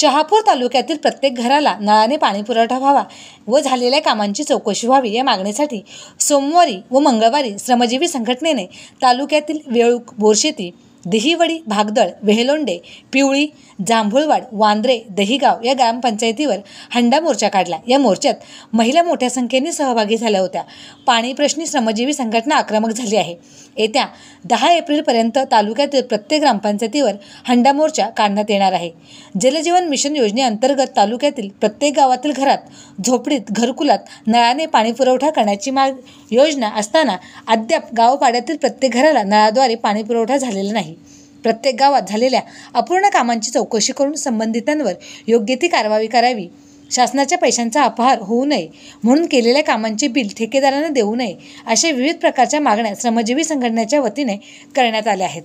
शहापूर तालुक्यातील प्रत्येक घराला नळाने पाणी पुरवठा व्हावा व झालेल्या कामांची चौकशी व्हावी या मागणीसाठी सोमवारी व मंगळवारी श्रमजीवी संघटनेने तालुक्यातील वेळूक, बोरशेती, देहिवडी, भागदळ, वेहलोंडे, पिवळी, जांभुळवाड, वांद्रे, दहिगाव या ग्रामपंचायतीवर हंडा मोर्चा काढला। या मोर्चात महिला मोठ्या संख्येने सहभागी झाल्या होत्या। पाणी प्रश्नी श्रमजीवी संघटना आक्रमक झाली आहे। येत्या 10 एप्रिलपर्यंत तालुक्यातील प्रत्येक ग्रामपंचायतीवर हंडा मोर्चा काढण्यात येणार आहे। जलजीवन मिशन योजनेअंतर्गत तालुक्यातील प्रत्येक गावातील घरात, झोपडीत, घरकुलात नळाने पाणी पुरवठा करण्याची योजना असताना अद्याप गावपाड्यातील प्रत्येक घराला नळाद्वारे पाणी पुरवठा झालेला नाही। प्रत्येक गावात झालेल्या अपूर्ण कामांची चौकशी करून संबंधितांवर योग्य ती कारवाई करावी। शासनाच्या पैशांचा अपहार होऊ नये म्हणून केलेल्या कामांचे बिल ठेकेदारांना देऊ नये अशा विविध प्रकारच्या मागण्या श्रमजीवी संघटनेच्या वतीने करण्यात आल्या आहेत।